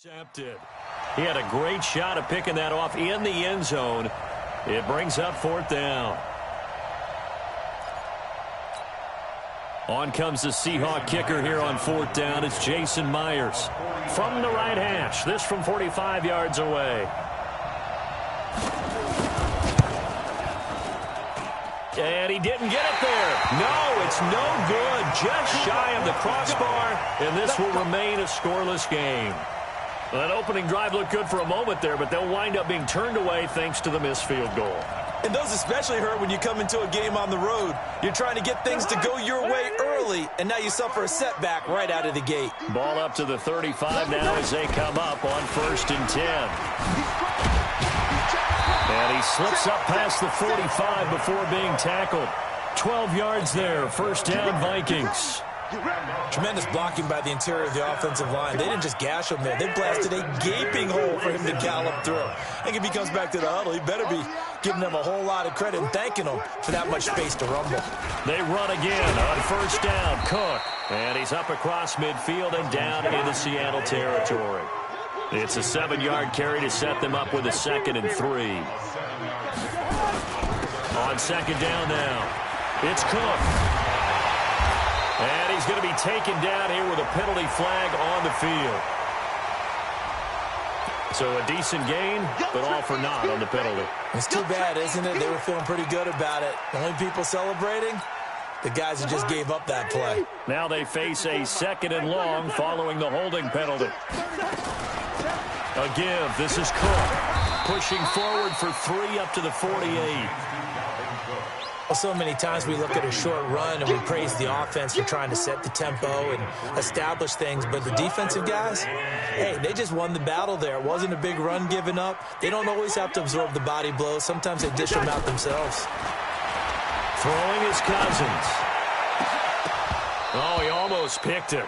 Intercepted. He had a great shot at picking that off in the end zone. It brings up fourth down. On comes the Seahawk kicker here on fourth down. It's Jason Myers from the right hash. This from 45 yards away. And he didn't get it there. No, it's no good. Just shy of the crossbar, and this will remain a scoreless game. That opening drive looked good for a moment there, but they'll wind up being turned away thanks to the missed field goal. And those especially hurt when you come into a game on the road. You're trying to get things to go your way early, and now you suffer a setback right out of the gate. Ball up to the 35 now as they come up on 1st and 10. And he slips up past the 45 before being tackled. 12 yards there, first down Vikings. Tremendous blocking by the interior of the offensive line. They didn't just gash him there. They blasted a gaping hole for him to gallop through. I think if he comes back to the huddle, he better be giving them a whole lot of credit and thanking them for that much space to rumble. They run again on first down. Cook. And he's up across midfield and down into Seattle territory. It's a 7-yard carry to set them up with a 2nd and 3. On second down now, it's Cook. And he's going to be taken down here with a penalty flag on the field. So a decent gain, but all for naught on the penalty. It's too bad, isn't it? They were feeling pretty good about it. The only people celebrating, the guys who just gave up that play. Now they face a 2nd and long following the holding penalty. A give. This is Cook pushing forward for 3 up to the 48. Well, so many times we look at a short run and we praise the offense for trying to set the tempo and establish things, but the defensive guys, hey, they just won the battle there. It wasn't a big run given up. They don't always have to absorb the body blows. Sometimes they dish them out themselves. Throwing is Cousins. Oh, he almost picked it.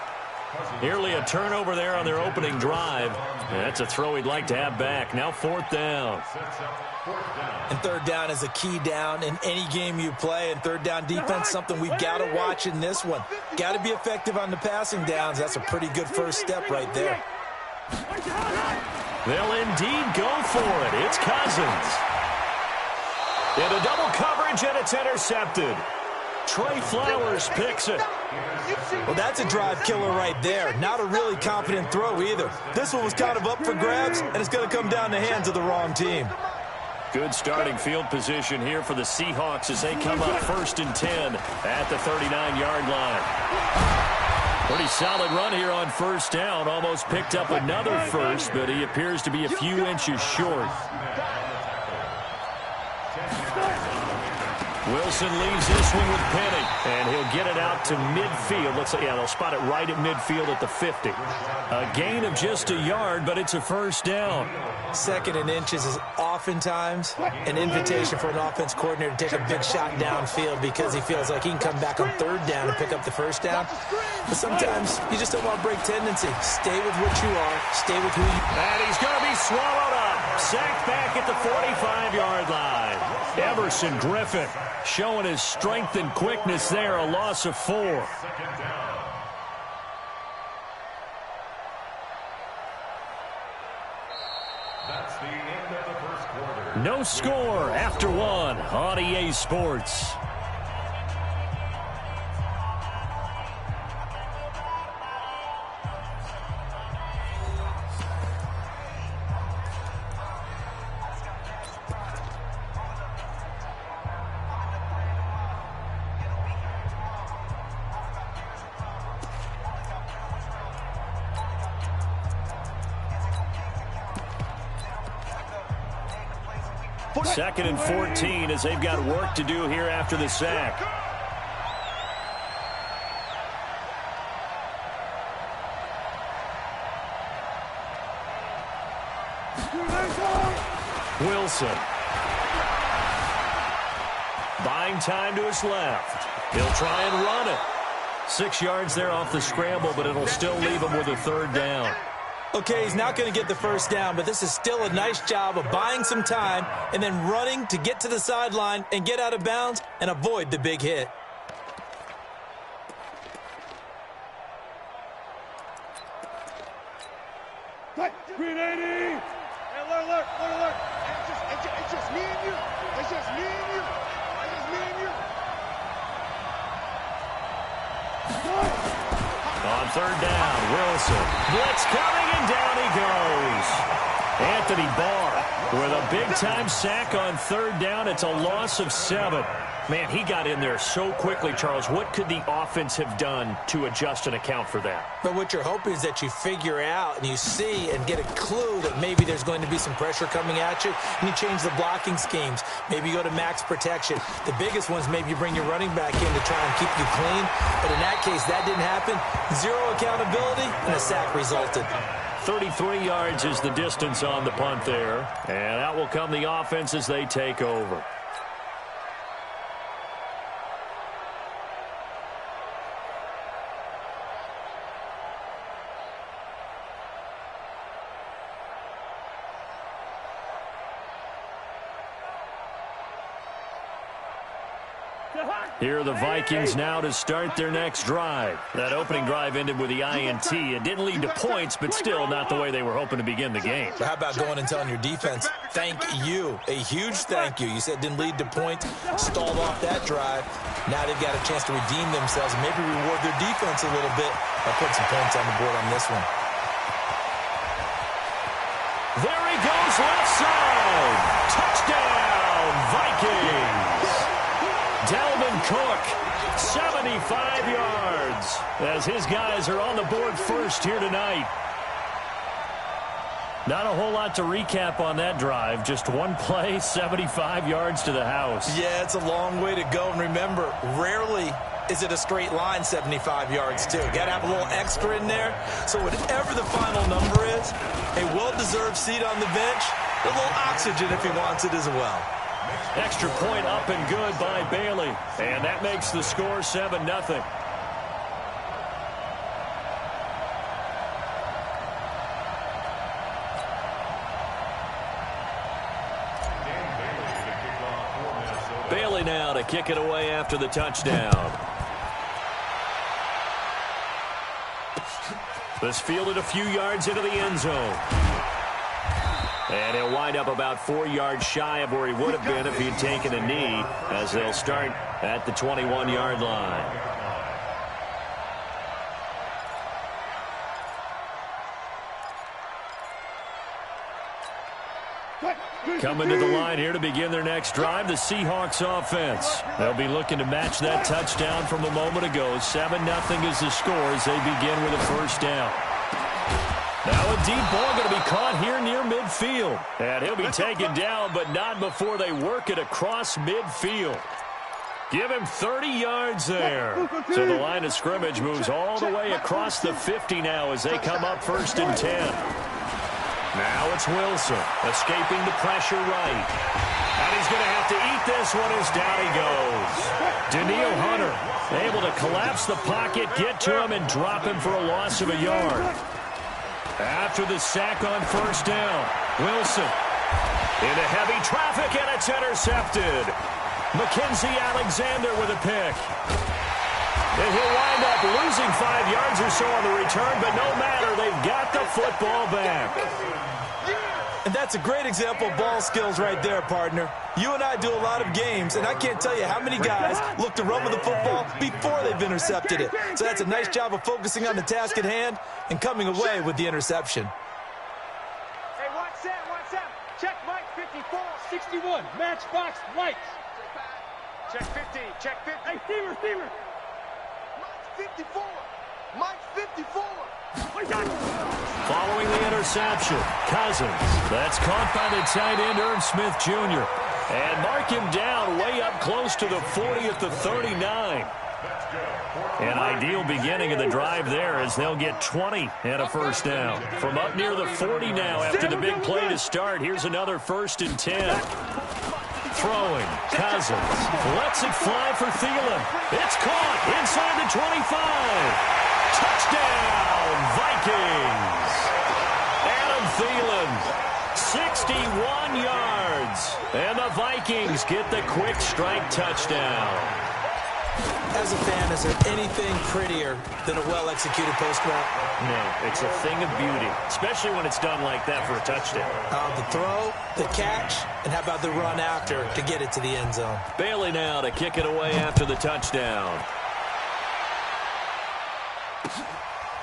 Nearly a turnover there on their opening drive. That's a throw he'd like to have back. Now 4th down. And 3rd down is a key down in any game you play. And 3rd down defense, something we've got to watch in this one. Got to be effective on the passing downs. That's a pretty good first step right there. They'll indeed go for it. It's Cousins. Into double coverage, and it's intercepted. Trey Flowers picks it. Well, that's a drive killer right there. Not a really confident throw either. This one was kind of up for grabs, and it's going to come down the hands of the wrong team. Good starting field position here for the Seahawks as they come up 1st and 10 at the 39-yard line. Pretty solid run here on first down. Almost picked up another first, but he appears to be a few inches short. Wilson leaves this one with Penny, and he'll get it out to midfield. Let's say, yeah, they'll spot it right at midfield at the 50. A gain of just a yard, but it's a first down. 2nd and inches is oftentimes an invitation for an offense coordinator to take a big shot downfield because he feels like he can come back on 3rd down and pick up the first down. But sometimes you just don't want to break tendency. Stay with what you are. Stay with who you are. And he's going to be swallowed up. Sacked back at the 45-yard line. Everson Griffin showing his strength and quickness there. A loss of 4. That's the end of the first quarter. No score after 1 on EA Sports. Second and 14 as they've got work to do here after the sack. Wilson. Buying time to his left. He'll try and run it. 6 yards there off the scramble, but it'll still leave him with a 3rd down. Okay, he's not going to get the first down, but this is still a nice job of buying some time and then running to get to the sideline and get out of bounds and avoid the big hit. 380. Hey, alert. It's just me and you. It's just me and you. It's just me and you. On third down, Wilson. Blitz coming, and down he goes. Anthony Barr with a big-time sack on third down. It's a loss of 7. Man, he got in there so quickly, Charles. What could the offense have done to adjust and account for that? But what you're hoping is that you figure out and you see and get a clue that maybe there's going to be some pressure coming at you, and you change the blocking schemes. Maybe you go to max protection. The biggest ones, maybe you bring your running back in to try and keep you clean. But in that case, that didn't happen. 0 accountability, and a sack resulted. 33 yards is the distance on the punt there. And out will come the offense as they take over. Here are the Vikings now to start their next drive. That opening drive ended with the INT. It didn't lead to points, but still not the way they were hoping to begin the game. But how about going and telling your defense, thank you, a huge thank you. You said didn't lead to points, stalled off that drive. Now they've got a chance to redeem themselves and maybe reward their defense a little bit by putting some points on the board on this one. There he goes, left side. Touchdown, Vikings. Dalvin Cook, 75 yards, as his guys are on the board first here tonight. Not a whole lot to recap on that drive. Just one play, 75 yards to the house. Yeah, it's a long way to go. And remember, rarely is it a straight line 75 yards, too. Got to have a little extra in there. So whatever the final number is, a well-deserved seat on the bench, a little oxygen if he wants it as well. Extra point up and good by Bailey. And that makes the score 7-0. Bailey now to kick it away after the touchdown. This fielded a few yards into the end zone. And he'll wind up about 4 yards shy of where he would have been if he'd taken a knee, as they'll start at the 21-yard line. Coming to the line here to begin their next drive, the Seahawks offense. They'll be looking to match that touchdown from a moment ago. 7-0 is the score as they begin with a first down. Now a deep ball going to be caught here near midfield. And he'll be taken down, but not before they work it across midfield. Give him 30 yards there. So the line of scrimmage moves all the way across the 50 now as they come up first and 10. Now it's Wilson escaping the pressure right. And he's going to have to eat this one as down he goes. Daniil Hunter able to collapse the pocket, get to him, and drop him for a loss of a yard. After the sack on first down, Wilson into heavy traffic, and it's intercepted. Mackenzie Alexander with a pick. And he'll wind up losing 5 yards or so on the return, but no matter, they've got the football back. And that's a great example of ball skills right there, partner. You and I do a lot of games, and I can't tell you how many guys look to run with the football before they've intercepted it. So that's a nice job of focusing on the task at hand and coming away with the interception. Hey, watch that. Check Mike 54, 61. Matchbox lights. Check 50. Hey, Steamer. Mike's 54. Mike's 54. Following the interception, Cousins. That's caught by the tight end, Irv Smith Jr. And mark him down way up close to the 40 at the 39. An ideal beginning of the drive there as they'll get 20 and a first down. From up near the 40 now after the big play to start, here's another first and 10. Throwing, Cousins lets it fly for Thielen. It's caught inside the 25. Touchdown, Vikings. Adam Thielen, 61 yards. And the Vikings get the quick strike touchdown. As a fan, is there anything prettier than a well-executed post route? No, it's a thing of beauty, especially when it's done like that for a touchdown. The throw, the catch, and how about the run after to get it to the end zone? Bailey now to kick it away after the touchdown.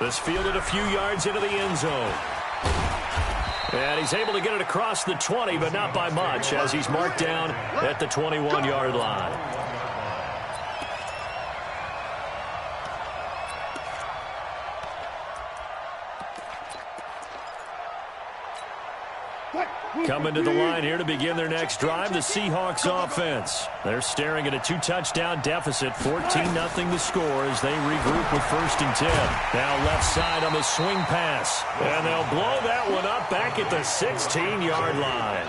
This fielded a few yards into the end zone. And he's able to get it across the 20, but not by much, as he's marked down at the 21-yard line. Coming to the line here to begin their next drive, the Seahawks offense. They're staring at a 2-touchdown deficit, 14-0 the score as they regroup with 1st and 10. Now left side on the swing pass. And they'll blow that one up back at the 16-yard line.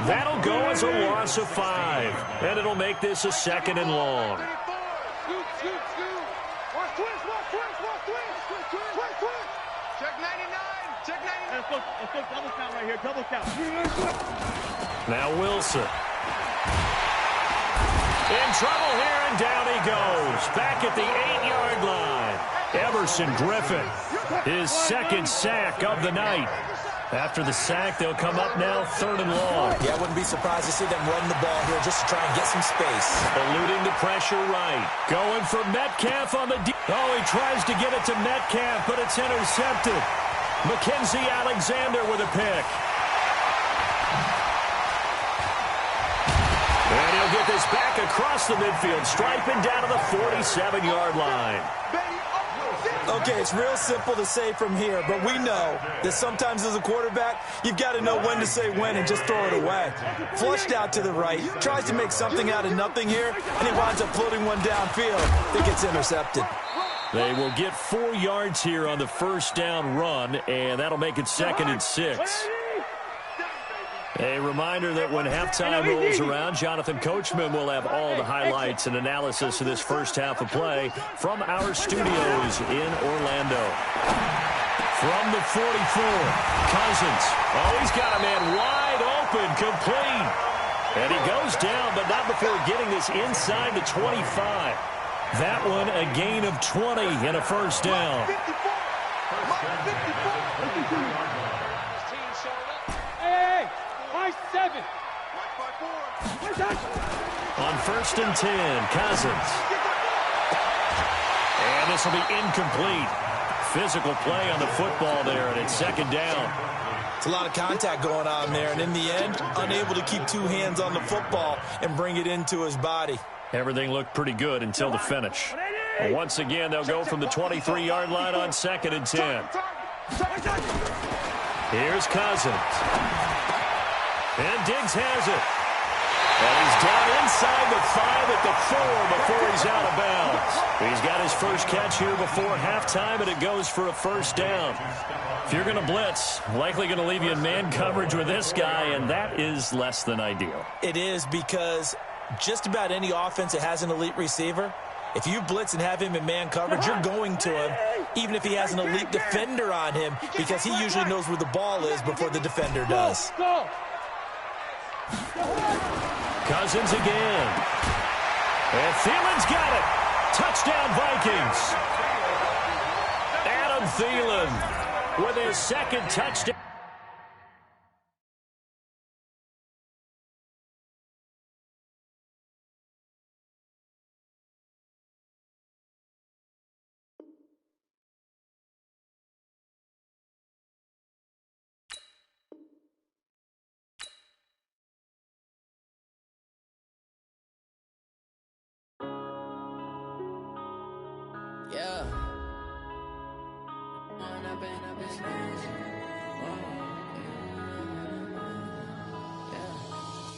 That'll go as a loss of 5. And it'll make this a 2nd and long. Check 99. Check 99. Let's go double count right here. Double count. Now Wilson. In trouble here, and down he goes. Back at the 8-yard line. Everson Griffin, his 2nd sack of the night. After the sack, they'll come up now 3rd and long. Yeah, I wouldn't be surprised to see them run the ball here just to try and get some space. Eluding the pressure right. Going for Metcalf on the deep. Oh, he tries to get it to Metcalf, but it's intercepted. Mackenzie Alexander with a pick. And he'll get this back across the midfield, striping down to the 47-yard line. Okay, it's real simple to say from here, but we know that sometimes as a quarterback, you've got to know when to say when and just throw it away. Flushed out to the right, tries to make something out of nothing here, and he winds up floating one downfield that gets intercepted. They will get 4 yards here on the 1st down run, and that'll make it 2nd and 6. A reminder that when halftime rolls around, Jonathan Coachman will have all the highlights and analysis of this first half of play from our studios in Orlando. From the 44, Cousins. Oh, he's got a man wide open, complete. And he goes down, but not before getting this inside the 25. That one a gain of 20 and a 1st down. On 1st and 10, Cousins. And this will be incomplete. Physical play on the football there, and it's 2nd down. It's a lot of contact going on there, and in the end, unable to keep 2 hands on the football and bring it into his body. Everything looked pretty good until the finish. But once again, they'll go from the 23-yard line on 2nd and 10. Here's Cousins. And Diggs has it. And he's down inside the 5 at the 4 before he's out of bounds. He's got his first catch here before halftime, and it goes for a 1st down. If you're going to blitz, likely going to leave you in man coverage with this guy, and that is less than ideal. It is, because just about any offense that has an elite receiver, if you blitz and have him in man coverage, you're going to him, even if he has an elite defender on him, because he usually knows where the ball is before the defender does. Cousins again. And Thielen's got it. Touchdown, Vikings. Adam Thielen with his 2nd touchdown. Yeah.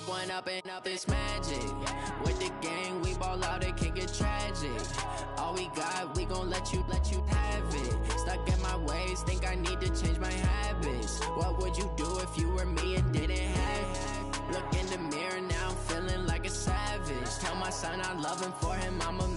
One up and up is magic. With the gang, we ball out, it can get tragic. All we got, we gon' let you have it. Stuck in my ways, think I need to change my habits. What would you do if you were me and didn't have it? Look in the mirror now, I'm feeling like a savage. Tell my son I love him, for him I'm a